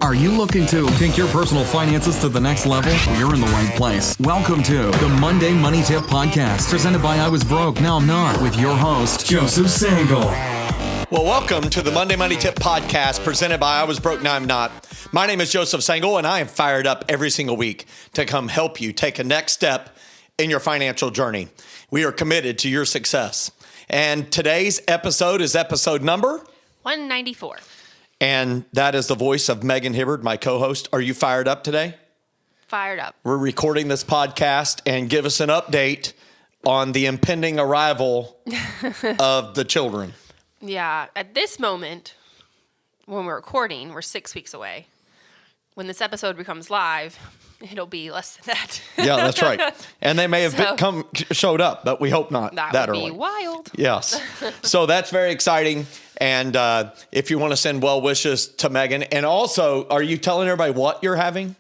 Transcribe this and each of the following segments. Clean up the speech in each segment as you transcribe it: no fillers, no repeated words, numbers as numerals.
Are you looking to take your personal finances to the next level? Well, you're in the right place. Welcome to the Monday Money Tip Podcast, presented by I Was Broke, Now I'm Not, with your host, Joseph Sangle. Well, welcome to the Monday Money Tip Podcast, presented by I Was Broke, Now I'm Not. My name is Joseph Sangle, and I am fired up every single week to come help you take a next step in your financial journey. We are committed to your success. And today's episode is episode number 194. And that is the voice of Megan Hibbard, my co-host. Are you fired up today? Fired up. We're recording this podcast and give us an update on the impending arrival of the children. Yeah. At this moment, when we're recording, we're 6 weeks away. When this episode becomes live, it'll be less than that. Yeah, that's right. And they may have showed up, but we hope not that early. That would be wild. Yes. So that's very exciting. And if you want to send well wishes to Megan. And also, are you telling everybody what you're having?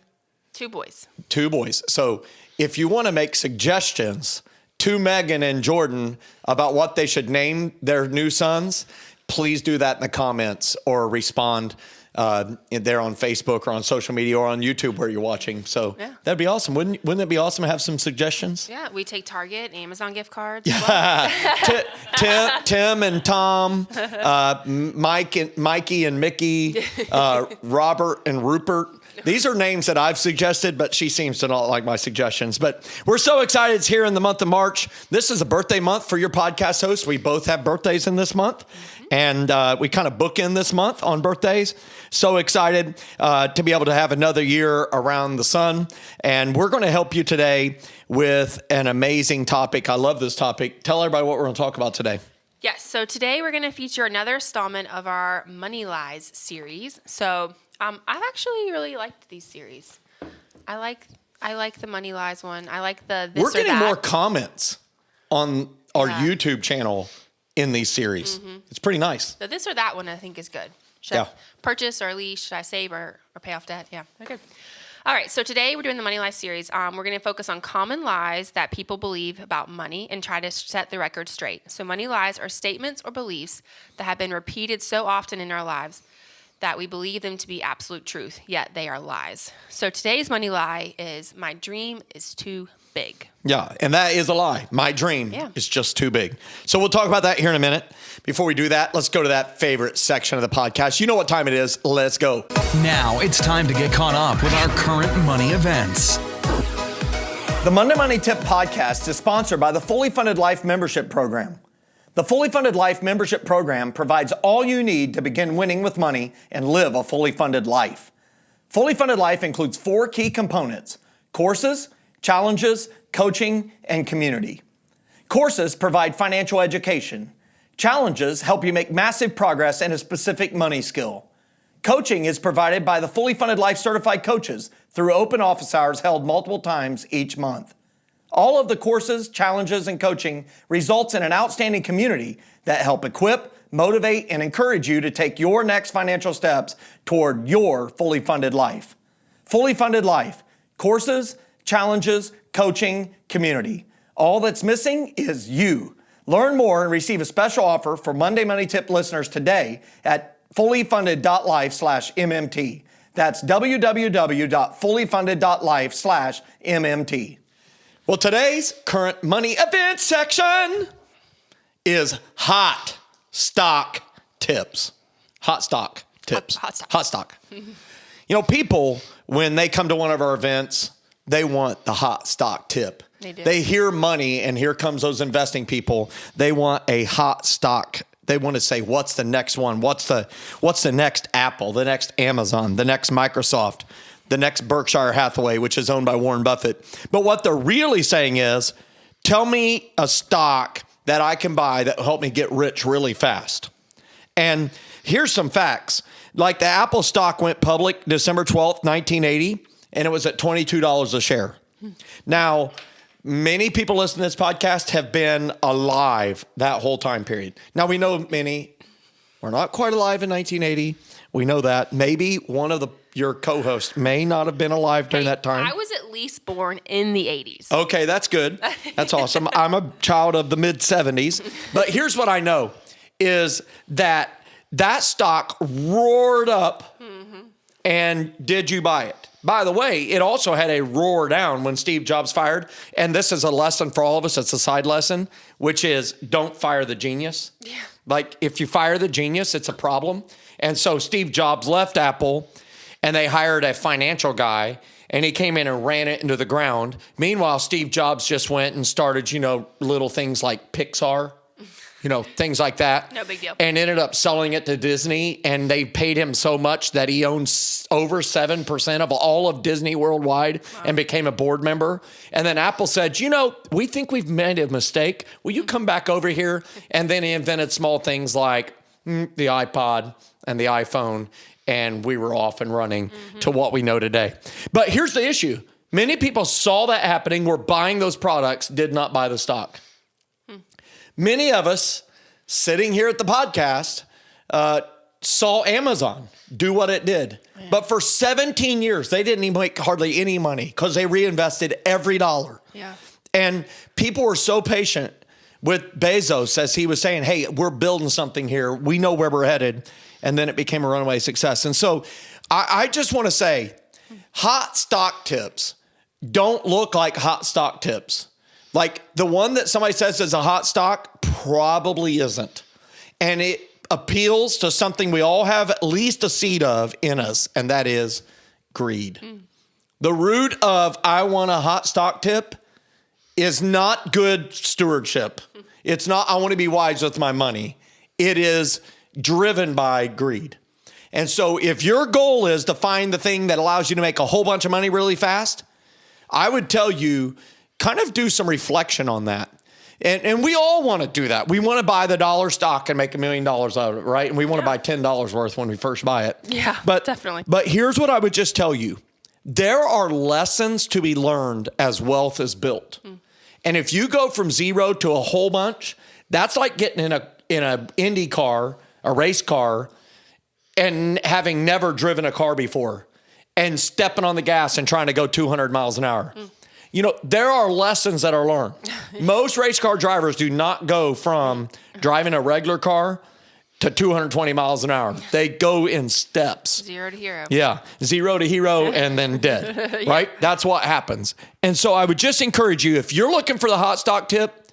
2 boys. 2 boys. So if you want to make suggestions to Megan and Jordan about what they should name their new sons, please do that in the comments or respond there on Facebook or on social media or on YouTube where you're watching. So that'd be awesome. Wouldn't it be awesome to have some suggestions? Yeah, we take Target, Amazon gift cards. Tim and Tom, Mikey and Mickey, Robert and Rupert. These are names that I've suggested, but she seems to not like my suggestions. But we're so excited it's here in the month of March. This is a birthday month for your podcast host. We both have birthdays in this month. And we kind of bookend this month on birthdays. So excited to be able to have another year around the sun. And we're going to help you today with an amazing topic. I love this topic. Tell everybody what we're going to talk about today. Yes. So today we're going to feature another installment of our Money Lies series. So I've actually really liked these series. I like the Money Lies one. I like the this We're getting or that. more comments on our YouTube channel in these series. Mm-hmm. It's pretty nice. The this or that one I think is good. Should I purchase or lease? Should I save or pay off debt? Yeah, they're good. All right, so today we're doing the Money Lies series. We're going to focus on common lies that people believe about money and try to set the record straight. So money lies are statements or beliefs that have been repeated so often in our lives that we believe them to be absolute truth, yet they are lies. So today's money lie is, my dream is too big. Yeah, and that is a lie. My dream is just too big. So we'll talk about that here in a minute. Before we do that, let's go to that favorite section of the podcast. You know what time it is. Let's go. Now it's time to get caught up with our current money events. The Monday Money Tip Podcast is sponsored by the Fully Funded Life Membership Program. The Fully Funded Life Membership Program provides all you need to begin winning with money and live a fully funded life. Fully Funded Life includes 4 key components: courses, challenges, coaching, and community. Courses provide financial education. Challenges help you make massive progress in a specific money skill. Coaching is provided by the Fully Funded Life Certified Coaches through open office hours held multiple times each month. All of the courses, challenges, and coaching results in an outstanding community that help equip, motivate, and encourage you to take your next financial steps toward your fully funded life. Fully Funded Life. Courses, challenges, coaching, community. All that's missing is you. Learn more and receive a special offer for Monday Money Tip listeners today at fullyfunded.life/MMT. That's www.fullyfunded.life/MMT. Well, today's current money event section is hot stock tips. Hot stock tips. Hot stock. You know, people, when they come to one of our events, they want the hot stock tip. They do. They hear money, and here comes those investing people. They want a hot stock. They want to say, what's the next one? What's the next Apple, the next Amazon, the next Microsoft, the next Berkshire Hathaway, which is owned by Warren Buffett. But what they're really saying is, tell me a stock that I can buy that will help me get rich really fast. And here's some facts. Like the Apple stock went public December 12th, 1980, and it was at $22 a share. Now, many people listening to this podcast have been alive that whole time period. Now, we know many were not quite alive in 1980. We know that. Maybe one of your co-hosts may not have been alive during that time. I was at least born in the 80s. Okay, that's good. That's awesome. I'm a child of the mid-70s. But here's what I know is that stock roared up And did you buy it? By the way, it also had a roar down when Steve Jobs fired. And this is a lesson for all of us. It's a side lesson, which is don't fire the genius. Yeah. Like if you fire the genius, it's a problem. And so Steve Jobs left Apple and they hired a financial guy and he came in and ran it into the ground. Meanwhile, Steve Jobs just went and started, little things like Pixar. Things like that. No big deal. And ended up selling it to Disney, and they paid him so much that he owns over 7% of all of Disney worldwide and became a board member. And then Apple said, we think we've made a mistake. Will you come back over here? And then he invented small things like the iPod and the iPhone, and we were off and running to what we know today. But here's the issue. Many people saw that happening, were buying those products, did not buy the stock. Many of us sitting here at the podcast saw Amazon do what it did. Yeah. But for 17 years, they didn't even make hardly any money because they reinvested every dollar. Yeah. And people were so patient with Bezos as he was saying, hey, we're building something here. We know where we're headed. And then it became a runaway success. And so I just want to say, hot stock tips don't look like hot stock tips. Like the one that somebody says is a hot stock probably isn't. And it appeals to something we all have at least a seed of in us, and that is greed. The root of I want a hot stock tip is not good stewardship. It's not I want to be wise with my money. It is driven by greed. And so if your goal is to find the thing that allows you to make a whole bunch of money really fast, I would tell you, kind of do some reflection on that. And we all want to do that. We want to buy the dollar stock and make $1 million out of it, right? And we want to buy $10 worth when we first buy it. Yeah, definitely. But here's what I would just tell you. There are lessons to be learned as wealth is built. And if you go from zero to a whole bunch, that's like getting in a Indy car, a race car, and having never driven a car before and stepping on the gas and trying to go 200 miles an hour. There are lessons that are learned. Most race car drivers do not go from driving a regular car to 220 miles an hour. They go in steps. 0 to hero. Yeah, 0 to hero and then dead, right? That's what happens. And so I would just encourage you, if you're looking for the hot stock tip,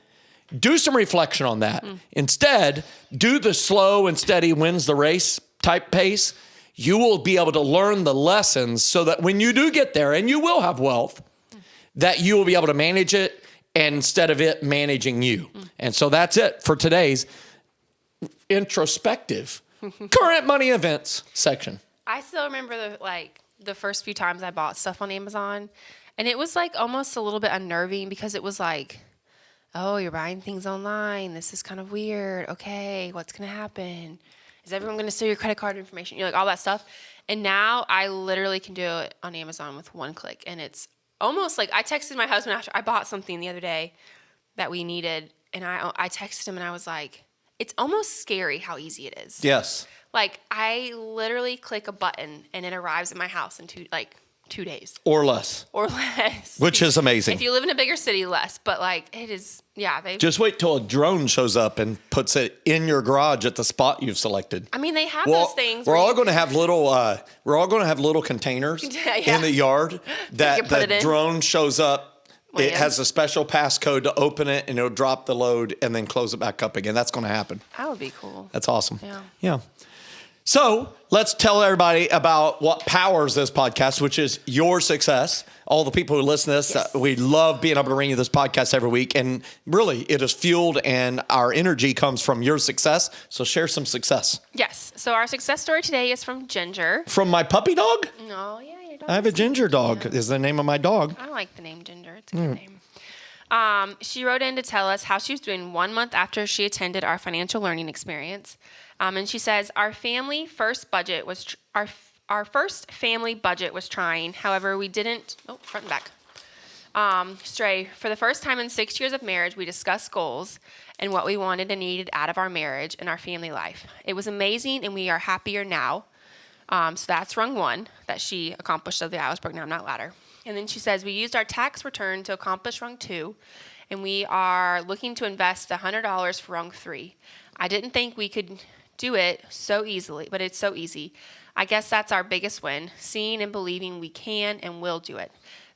do some reflection on that. Instead, do the slow and steady wins the race type pace. You will be able to learn the lessons so that when you do get there, and you will have wealth, that you will be able to manage it instead of it managing you. And so that's it for today's introspective current money events section. I still remember the first few times I bought stuff on Amazon, and it was like almost a little bit unnerving because it was like, oh, you're buying things online. This is kind of weird. Okay, what's going to happen? Is everyone going to steal your credit card information? All that stuff. And now I literally can do it on Amazon with one click, and it's almost like I texted my husband after I bought something the other day that we needed, and I texted him and I was like, it's almost scary how easy it is. Yes. Like I literally click a button and it arrives at my house in 2 days. Or less. Which is amazing. If you live in a bigger city, less. But it is, just wait till a drone shows up and puts it in your garage at the spot you've selected. I mean, they have those things. We're all going to have little containers in the yard that the drone shows up. It has a special passcode to open it, and it'll drop the load and then close it back up again. That's going to happen. That would be cool. That's awesome. Yeah. So let's tell everybody about what powers this podcast, which is your success. All the people who listen to this, we love being able to bring you this podcast every week. And really, it is fueled and our energy comes from your success. So share some success. Yes. So our success story today is from Ginger. From my puppy dog? No, yeah, your dog. I have a Ginger dog is the name of my dog. I like the name Ginger. It's a good name. She wrote in to tell us how she was doing 1 month after she attended our financial learning experience. And she says, our first family budget was trying. However, we didn't, front and back, stray. For the first time in 6 years of marriage, we discussed goals and what we wanted and needed out of our marriage and our family life. It was amazing, and we are happier now. So that's rung 1 that she accomplished of the I Was Broke Now I'm Not Ladder. And then she says, we used our tax return to accomplish rung 2, and we are looking to invest $100 for rung 3. I didn't think we could do it so easily, but it's so easy. I guess that's our biggest win, seeing and believing we can and will do it.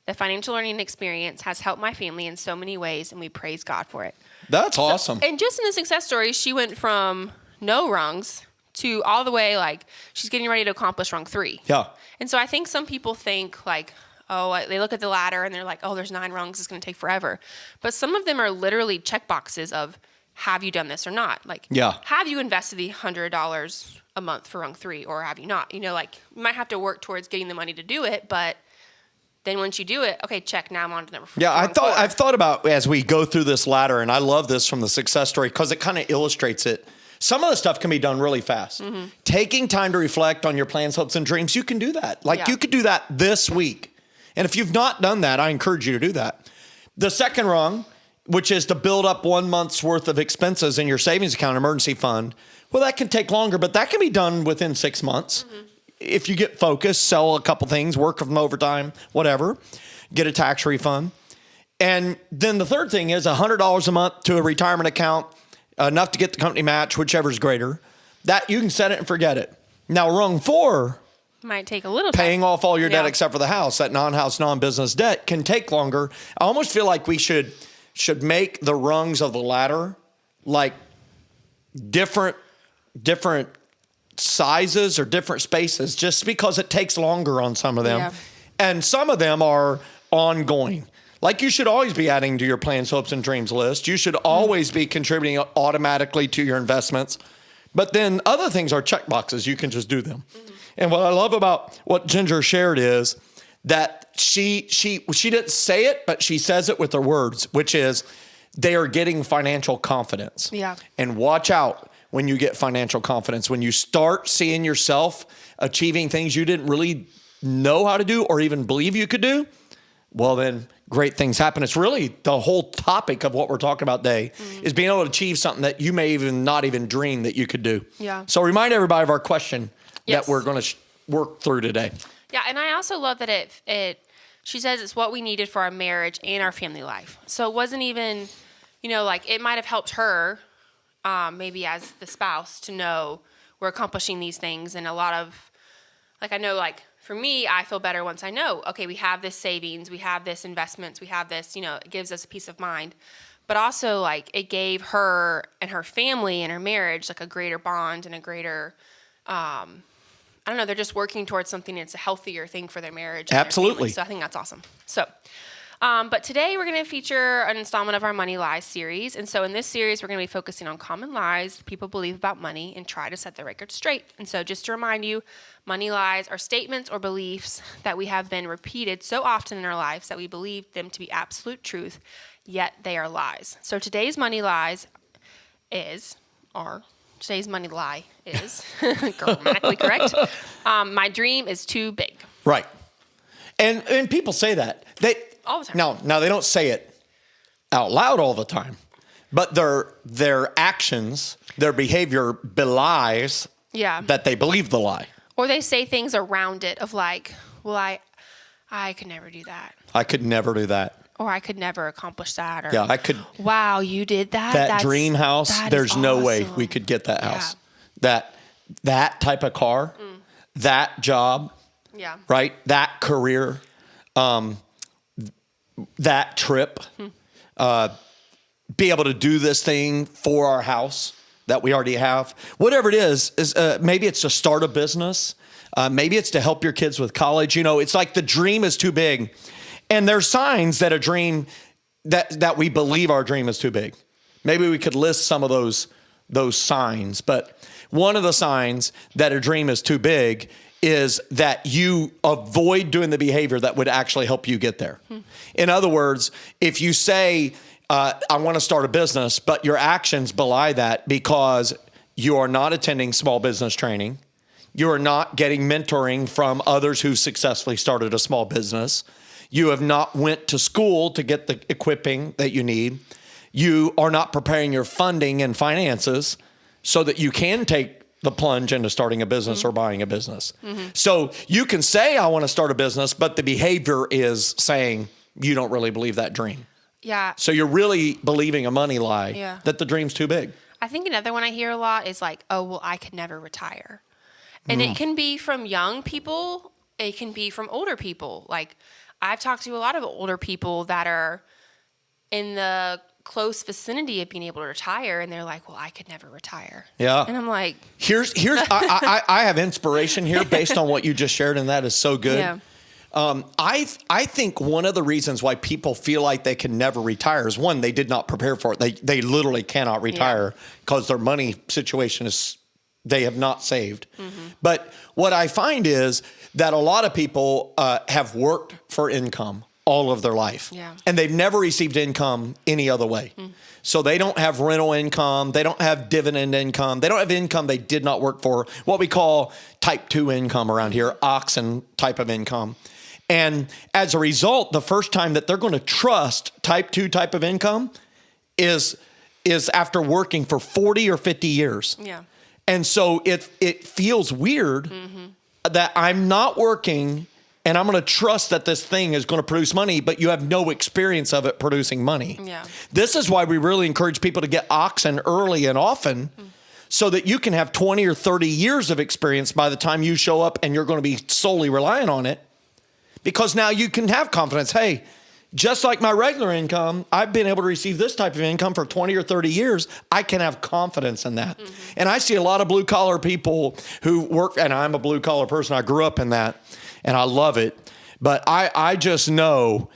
The financial learning experience has helped my family in so many ways, and we praise God for it. That's awesome. And just in the success story, she went from no rungs to all the way, like, she's getting ready to accomplish rung 3. Yeah. And so I think some people think, like, oh, they look at the ladder and they're like, oh, there's 9 rungs. It's going to take forever. But some of them are literally check boxes of, have you done this or not? Like, have you invested the $100 a month for rung 3 or have you not? You might have to work towards getting the money to do it, but then once you do it, okay, check. Now I'm on to number 4. Yeah, I've thought about as we go through this ladder, and I love this from the success story because it kind of illustrates it. Some of the stuff can be done really fast. Mm-hmm. Taking time to reflect on your plans, hopes, and dreams, you can do that. You could do that this week. And if you've not done that, I encourage you to do that. The second rung, which is to build up 1 month's worth of expenses in your savings account, emergency fund, well, that can take longer, but that can be done within 6 months. Mm-hmm. If you get focused, sell a couple things, work from overtime, whatever, get a tax refund. And then the third thing is $100 a month to a retirement account, enough to get the company match, whichever is greater. That you can set it and forget it. Now, rung 4 might take a little paying time. Off all your debt except for the house, that non-house, non-business debt can take longer. I almost feel like we should make the rungs of the ladder like different sizes or different spaces, just because it takes longer on some of them. Yeah. And some of them are ongoing. Like, you should always be adding to your plans, hopes, and dreams list. You should always be contributing automatically to your investments. But then other things are check boxes. You can just do them. Mm-hmm. And what I love about what Ginger shared is that she didn't say it, but she says it with her words, which is they are getting financial confidence. Yeah. And watch out when you get financial confidence, when you start seeing yourself achieving things you didn't really know how to do or even believe you could do, well, then great things happen. It's really the whole topic of what we're talking about today is being able to achieve something that you may even not even dream that you could do. Yeah. So remind everybody of our question that we're going to work through today. Yeah, and I also love that she says it's what we needed for our marriage and our family life. So it wasn't even, it might have helped her, maybe as the spouse, to know we're accomplishing these things. And a lot of, I know, for me, I feel better once I know, okay, we have this savings, we have this investments, we have this, it gives us a peace of mind. But also, it gave her and her family and her marriage, a greater bond and a greater, I don't know, they're just working towards something that's a healthier thing for their marriage. Absolutely. So I think that's awesome. So, but today we're going to feature an installment of our Money Lies series. And so in this series, we're going to be focusing on common lies people believe about money and try to set the record straight. And so just to remind you, money lies are statements or beliefs that we have been repeated so often in our lives that we believe them to be absolute truth, yet they are lies. So today's money lies Today's money lie is grammatically correct. My dream is too big. Right. And people say that. All the time. Now they don't say it out loud all the time, but their actions, their behavior belies that they believe the lie. Or they say things around it of well, I could never do that. I could never do that. Or I could never accomplish that. Or, I could. Wow, you did that? That dream house, there's no way we could get that house. That type of car, that job, right? That career, that trip, be able to do this thing for our house that we already have. Whatever it is maybe it's to start a business. Maybe it's to help your kids with college. It's like the dream is too big. And there's signs that a dream, that we believe our dream is too big. Maybe we could list some of those signs, but one of the signs that a dream is too big is that you avoid doing the behavior that would actually help you get there. In other words, if you say, I want to start a business, but your actions belie that because you are not attending small business training, you are not getting mentoring from others who successfully started a small business, you have not went to school to get the equipping that you need. You are not preparing your funding and finances so that you can take the plunge into starting a business or buying a business. So you can say, I want to start a business, but the behavior is saying you don't really believe that dream. Yeah. So you're really believing a money lie that the dream's too big. I think another one I hear a lot is oh, well, I could never retire. And it can be from young people. It can be from older people. Like, I've talked to a lot of older people that are in the close vicinity of being able to retire, and they're like, well, I could never retire. Yeah. And I'm like, I have inspiration here based on what you just shared, and that is so good. yeah. I think one of the reasons why people feel like they can never retire is, one, they did not prepare for it. They literally cannot retire because their money situation is, they have not saved. But what I find is that a lot of people have worked for income all of their life. Yeah. And they've never received income any other way. So they don't have rental income. They don't have dividend income. They don't have income they did not work for, what we call type 2 income around here, oxen type of income. And as a result, the first time that they're going to trust type 2 type of income is after working for 40 or 50 years. Yeah. And so it feels weird that I'm not working and I'm going to trust that this thing is going to produce money, but you have no experience of it producing money. Yeah. This is why we really encourage people to get oxen early and often so that you can have 20 or 30 years of experience by the time you show up and you're going to be solely reliant on it. Because now you can have confidence. Hey, just like my regular income, I've been able to receive this type of income for 20 or 30 years. I can have confidence in that. And I see a lot of blue collar people who work, and I'm a blue collar person. I grew up in that and I love it. But I just know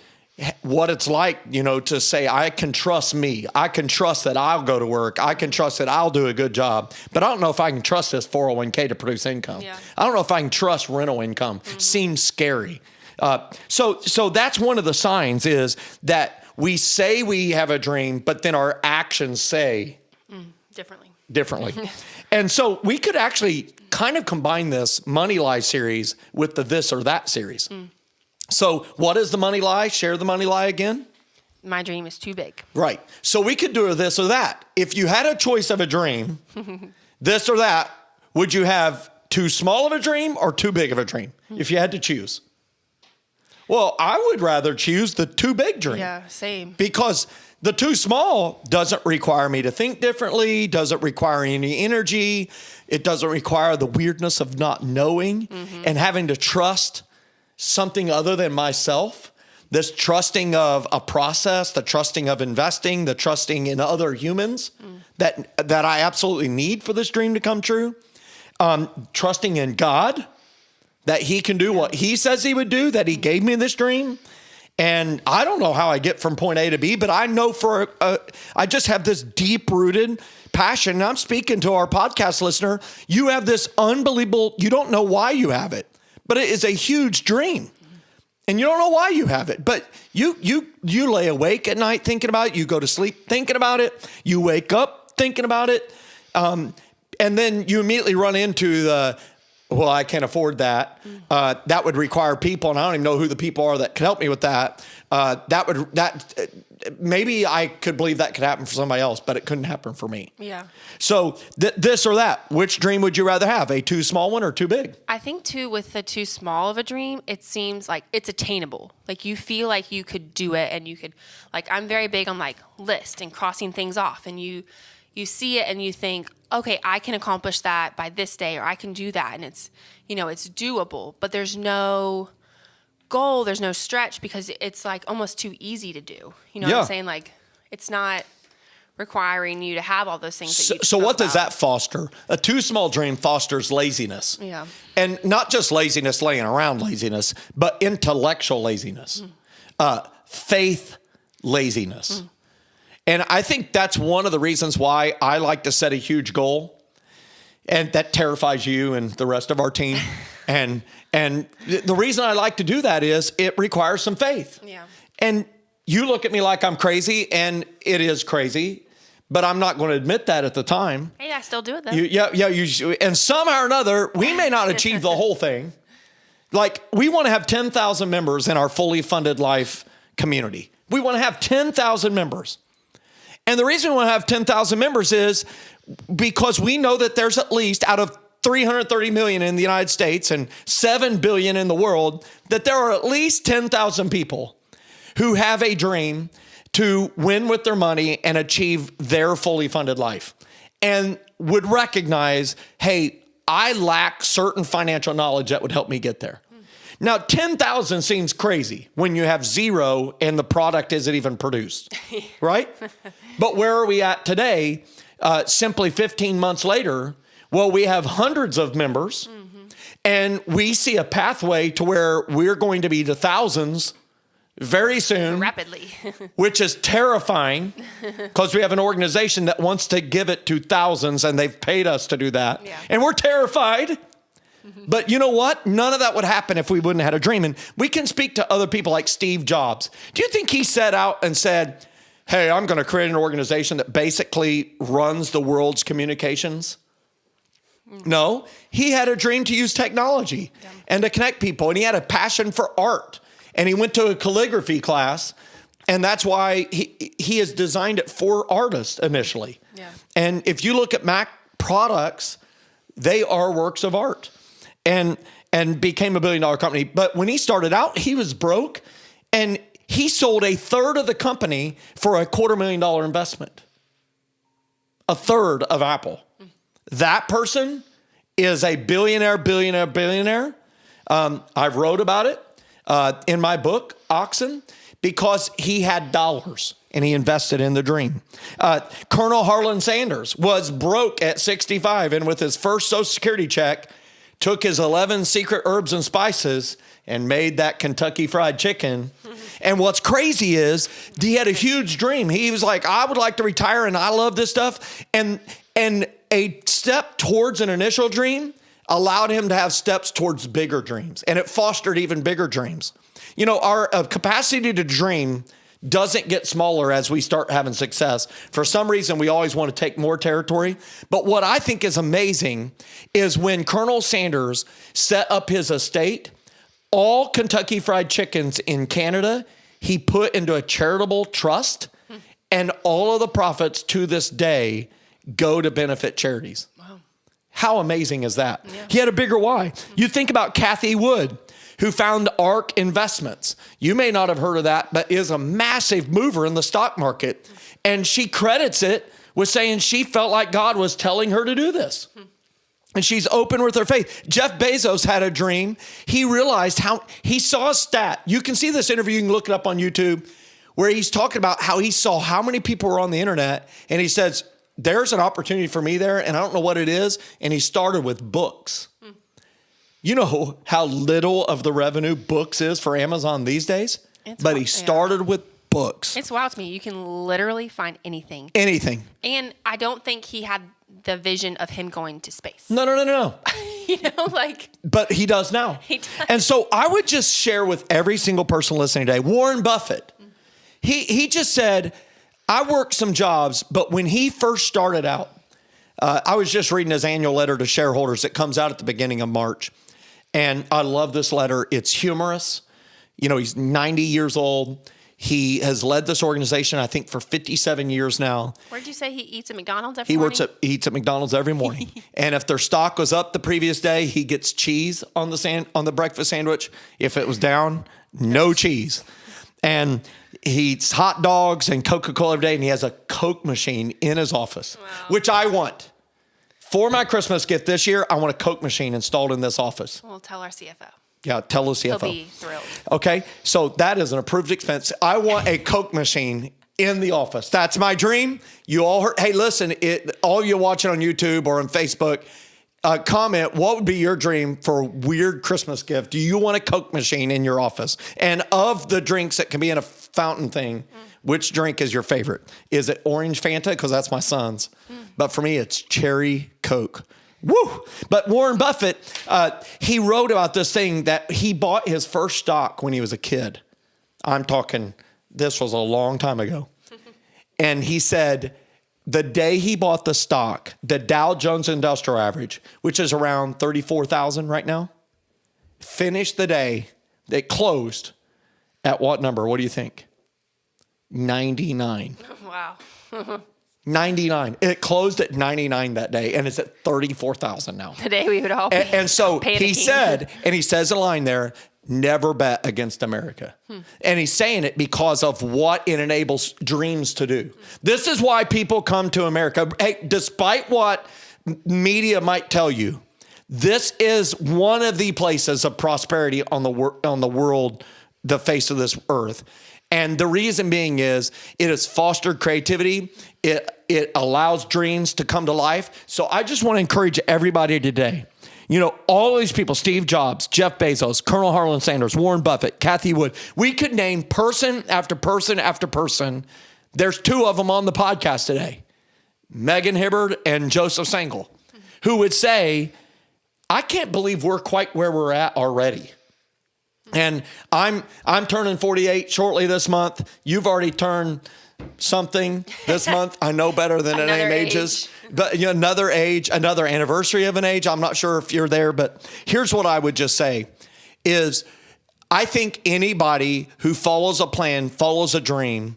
what it's like, to say, I can trust me. I can trust that I'll go to work. I can trust that I'll do a good job. But I don't know if I can trust this 401k to produce income. Yeah. I don't know if I can trust rental income. Seems scary. So that's one of the signs is that we say we have a dream, but then our actions say differently. And so we could actually kind of combine this Money Lie series with the This or That series. So what is the money lie? Share the money lie again. My dream is too big. Right. So we could do a this or that. If you had a choice of a dream, this or that, would you have too small of a dream or too big of a dream if you had to choose? Well, I would rather choose the too big dream. Yeah, same. Because the too small doesn't require me to think differently, doesn't require any energy. It doesn't require the weirdness of not knowing and having to trust something other than myself. This trusting of a process, the trusting of investing, the trusting in other humans that I absolutely need for this dream to come true. Trusting in God, that he can do what he says he would do, that he gave me this dream. And I don't know how I get from point A to B, but I know I just have this deep-rooted passion. And I'm speaking to our podcast listener. You have this unbelievable, you don't know why you have it, but it is a huge dream. And you don't know why you have it, but you lay awake at night thinking about it. You go to sleep thinking about it. You wake up thinking about it. And then you immediately run into well, I can't afford that. That would require people, and I don't even know who the people are that could help me with that. Maybe I could believe that could happen for somebody else, but it couldn't happen for me. Yeah. So this or that, which dream would you rather have? A too small one or too big? I think too, with the too small of a dream, it seems like it's attainable. Like you feel like you could do it, and you could, like, I'm very big on like list and crossing things off, and you see it and you think, okay, I can accomplish that by this day, or I can do that. And it's, it's doable, but there's no goal, there's no stretch, because it's like almost too easy to do. You know what I'm saying? Like, it's not requiring you to have all those things that you So what does that foster? A too small dream fosters laziness. Yeah. And not just laziness, laying around laziness, but intellectual laziness, faith laziness. And I think that's one of the reasons why I like to set a huge goal, and that terrifies you and the rest of our team. And the reason I like to do that is it requires some faith. Yeah. And you look at me like I'm crazy, and it is crazy, but I'm not going to admit that at the time. Hey, I still do it though. And somehow or another, we may not achieve the whole thing. Like, we want to have 10,000 members in our fully funded life community. We want to have 10,000 members. And the reason we want to have 10,000 members is because we know that there's at least, out of 330 million in the United States and 7 billion in the world, that there are at least 10,000 people who have a dream to win with their money and achieve their fully funded life, and would recognize, hey, I lack certain financial knowledge that would help me get there. Now, 10,000 seems crazy when you have zero and the product isn't even produced, right? But where are we at today? Simply 15 months later, well, we have hundreds of members, and we see a pathway to where we're going to be to thousands very soon. Rapidly. Which is terrifying because we have an organization that wants to give it to thousands, and they've paid us to do that. Yeah. And we're terrified. But you know what? None of that would happen if we wouldn't have had a dream. And we can speak to other people like Steve Jobs. Do you think he set out and said, hey, I'm going to create an organization that basically runs the world's communications? No, he had a dream to use technology and to connect people. And he had a passion for art. And he went to a calligraphy class. And that's why he has designed it for artists initially. Yeah. And if you look at Mac products, they are works of art. And became $1 billion company. But when he started out, he was broke, and he sold a third of the company for a $250,000 investment. A third of Apple. That person is a billionaire. I wrote about it in my book, Oxen, because he had dollars and he invested in the dream. Colonel Harlan Sanders was broke at 65, and with his first Social Security check, took his 11 secret herbs and spices and made that Kentucky Fried Chicken. And what's crazy is he had a huge dream. He was like, I would like to retire and I love this stuff. And a step towards an initial dream allowed him to have steps towards bigger dreams. And it fostered even bigger dreams. You know, our capacity to dream doesn't get smaller as we start having success. For some reason, we always want to take more territory. But what I think is amazing is when Colonel Sanders set up his estate, all Kentucky Fried Chickens in Canada, he put into a charitable trust, and all of the profits to this day go to benefit charities. Wow. How amazing is that? Yeah. He had a bigger why. You think about Kathy Wood, who found ARK Investments. You may not have heard of that, but is a massive mover in the stock market. And she credits it with saying she felt like God was telling her to do this. And she's open with her faith. Jeff Bezos had a dream. He realized how he saw a stat. You can see this interview. You can look it up on YouTube, where he's talking about how he saw how many people were on the internet. And he says, there's an opportunity for me there, and I don't know what it is. And he started with books. You know how little of the revenue books is for Amazon these days? But he started with books. It's wild to me. You can literally find anything. Anything. And I don't think he had the vision of him going to space. No. You know, like. But he does now. He does. And so I would just share with every single person listening today, Warren Buffett, he just said, I worked some jobs, but when he first started out, I was just reading his annual letter to shareholders that comes out at the beginning of March. And I love this letter. It's humorous. You know, he's 90 years old. He has led this organization, I think, for 57 years now. Where did you say he eats at McDonald's every morning? He eats at McDonald's every morning. And if their stock was up the previous day, he gets cheese on the breakfast sandwich. If it was down, no cheese. And he eats hot dogs and Coca-Cola every day, and he has a Coke machine in his office, which I want. For my Christmas gift this year, I want a Coke machine installed in this office. We'll tell our CFO. Yeah, tell the CFO. He'll be thrilled. Okay, so that is an approved expense. I want a Coke machine in the office. That's my dream. You all heard. Hey, listen, all you watching on YouTube or on Facebook, comment, what would be your dream for a weird Christmas gift? Do you want a Coke machine in your office? And of the drinks that can be in a fountain thing, which drink is your favorite? Is it orange Fanta? Because that's my son's. But for me, it's cherry Coke. Woo! But Warren Buffett, he wrote about this thing that he bought his first stock when he was a kid. I'm talking, this was a long time ago. And he said, the day he bought the stock, the Dow Jones Industrial Average, which is around 34,000 right now, finished the day, it closed at what number? What do you think? 99. Wow. 99. It closed at 99 that day, and it's at 34,000 now. Today we would all be and so panicking. He said, and he says a line there, never bet against America. And he's saying it because of what it enables dreams to do. This is why people come to America. Hey, despite what media might tell you, This is one of the places of prosperity on the world, the face of this earth. And the reason being is it has fostered creativity. It allows dreams to come to life. So I just want to encourage everybody today. You know, all these people, Steve Jobs, Jeff Bezos, Colonel Harlan Sanders, Warren Buffett, Kathy Wood, we could name person after person after person. There's two of them on the podcast today, Megan Hibbard and Joseph Sangl, who would say, I can't believe we're quite where we're at already. And I'm turning 48 shortly this month. You've already turned something this month. I know better than the name ages. But you know, another age, another anniversary of an age. I'm not sure if you're there, but here's what I would just say is I think anybody who follows a plan, follows a dream,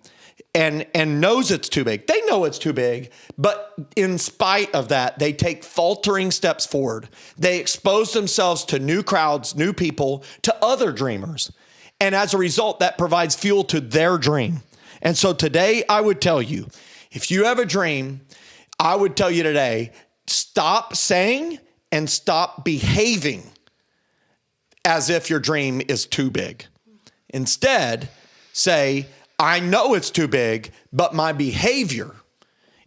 and knows it's too big. They know it's too big, but in spite of that, they take faltering steps forward. They expose themselves to new crowds, new people, to other dreamers. And as a result, that provides fuel to their dream. And so today, I would tell you, if you have a dream, I would tell you today, stop saying and stop behaving as if your dream is too big. Instead, say, I know it's too big, but my behavior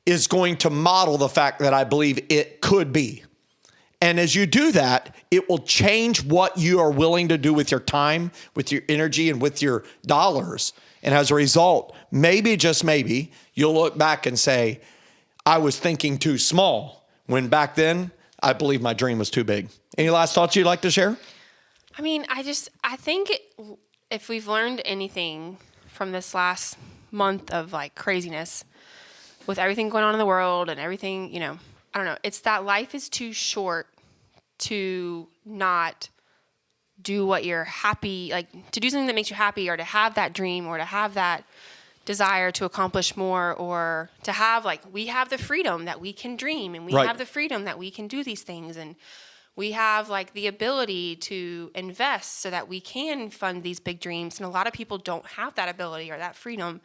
is going to model the fact that I believe it could be. And as you do that, it will change what you are willing to do with your time, with your energy, and with your dollars. And as a result, maybe, just maybe, you'll look back and say, I was thinking too small, when back then, I believe my dream was too big. Any last thoughts you'd like to share? I mean, I think if we've learned anything from this last month of like craziness with everything going on in the world and everything, you know, I don't know. It's that life is too short to not do what you're happy, like to do something that makes you happy, or to have that dream, or to have that desire to accomplish more, or to have, like, we have the freedom that we can dream, and we have the freedom that we can do these things, and we have like the ability to invest so that we can fund these big dreams. And a lot of people don't have that ability or that freedom.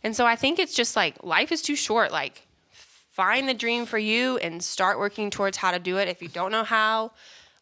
And so I think it's just like life is too short. Like, find the dream for you and start working towards how to do it. If you don't know how,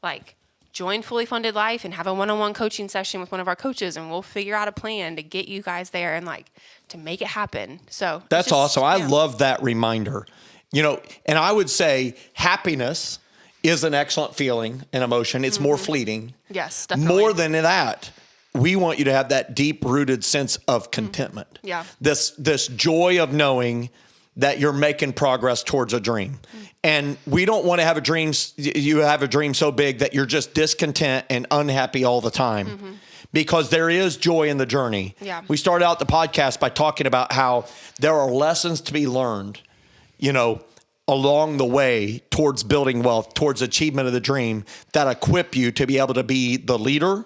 like, join Fully Funded Life and have a one-on-one coaching session with one of our coaches, and we'll figure out a plan to get you guys there and like to make it happen. So that's awesome. I love that reminder. You know, and I would say happiness is an excellent feeling and emotion. It's more fleeting. Yes, definitely. More than that, we want you to have that deep-rooted sense of contentment. Yeah. This joy of knowing that you're making progress towards a dream. And we don't want to have you have a dream so big that you're just discontent and unhappy all the time. Because there is joy in the journey. Yeah. We started out the podcast by talking about how there are lessons to be learned, you know, along the way towards building wealth, towards achievement of the dream, that equip you to be able to be the leader,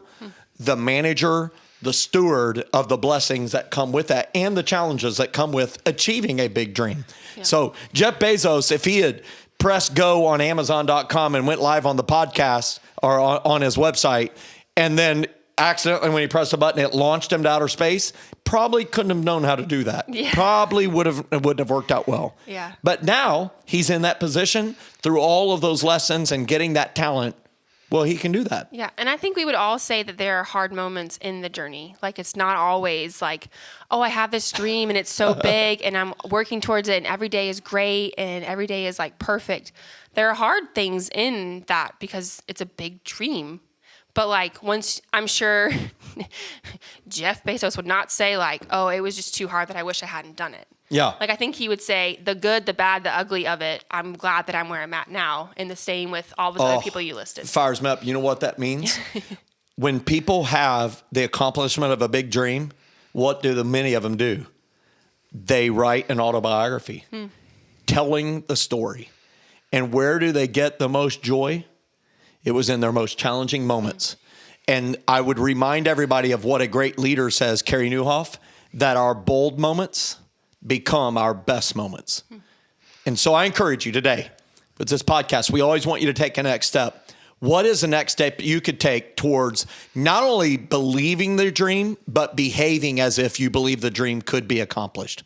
the manager, the steward of the blessings that come with that, and the challenges that come with achieving a big dream. Yeah. So Jeff Bezos, if he had pressed go on Amazon.com and went live on the podcast or on his website, and then accidentally, when he pressed a button, it launched him to outer space, probably couldn't have known how to do that. Yeah. Probably wouldn't have worked out well. Yeah. But now he's in that position through all of those lessons and getting that talent. Well, he can do that. Yeah. And I think we would all say that there are hard moments in the journey. Like, it's not always like, oh, I have this dream and it's so big and I'm working towards it and every day is great and every day is like perfect. There are hard things in that because it's a big dream. But like, once, I'm sure Jeff Bezos would not say like, oh, it was just too hard that I wish I hadn't done it. Yeah. Like, I think he would say the good, the bad, the ugly of it. I'm glad that I'm where I'm at now. And the same with all those other people you listed. Fires me up. You know what that means? When people have the accomplishment of a big dream, what do many of them do? They write an autobiography telling the story. And where do they get the most joy? It was in their most challenging moments. And I would remind everybody of what a great leader says, Carey Nieuwhof, that our bold moments become our best moments. And so I encourage you today with this podcast, we always want you to take a next step. What is the next step you could take towards not only believing the dream, but behaving as if you believe the dream could be accomplished?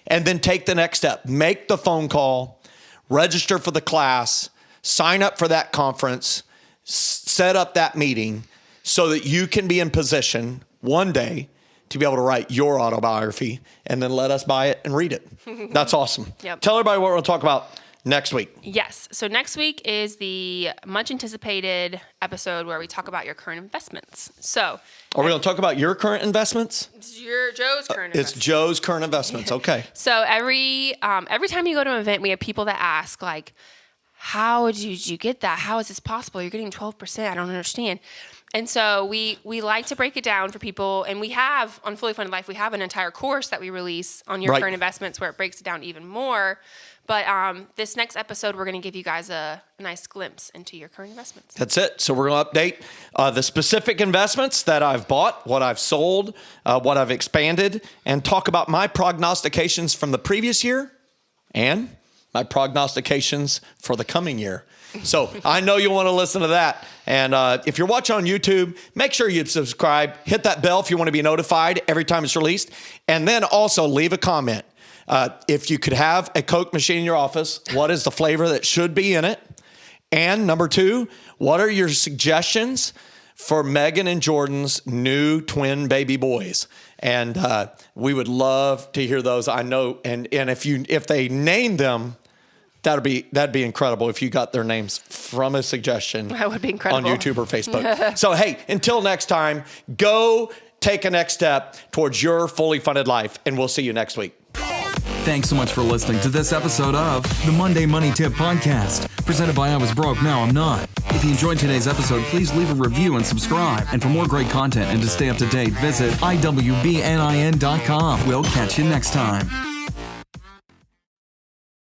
And then take the next step. Make the phone call, register for the class, sign up for that conference, set up that meeting so that you can be in position one day to be able to write your autobiography and then let us buy it and read it. That's awesome. Yep. Tell everybody what we're going to talk about next week. Yes. So next week is the much anticipated episode where we talk about your current investments. So are we going to talk about your current investments? It's Joe's current investments. It's Joe's current investments. Okay. So every time you go to an event, we have people that ask like, how did you get that? How is this possible? You're getting 12%. I don't understand. And so we like to break it down for people. And we have, on Fully Funded Life, we have an entire course that we release on your current investments where it breaks it down even more. But this next episode, we're going to give you guys a nice glimpse into your current investments. That's it. So we're going to update the specific investments that I've bought, what I've sold, what I've expanded, and talk about my prognostications from the previous year and my prognostications for the coming year. So I know you want to listen to that. And if you're watching on YouTube, make sure you subscribe. Hit that bell if you want to be notified every time it's released. And then also leave a comment. If you could have a Coke machine in your office, what is the flavor that should be in it? And number 2, what are your suggestions for Megan and Jordan's new twin baby boys? And we would love to hear those. I know. And if they name them, that'd be incredible if you got their names from a suggestion. That would be incredible. On YouTube or Facebook. So, hey, until next time, go take a next step towards your fully funded life, and we'll see you next week. Thanks so much for listening to this episode of the Monday Money Tip Podcast, presented by I Was Broke, Now I'm Not. If you enjoyed today's episode, please leave a review and subscribe. And for more great content and to stay up to date, visit iwbnin.com. We'll catch you next time.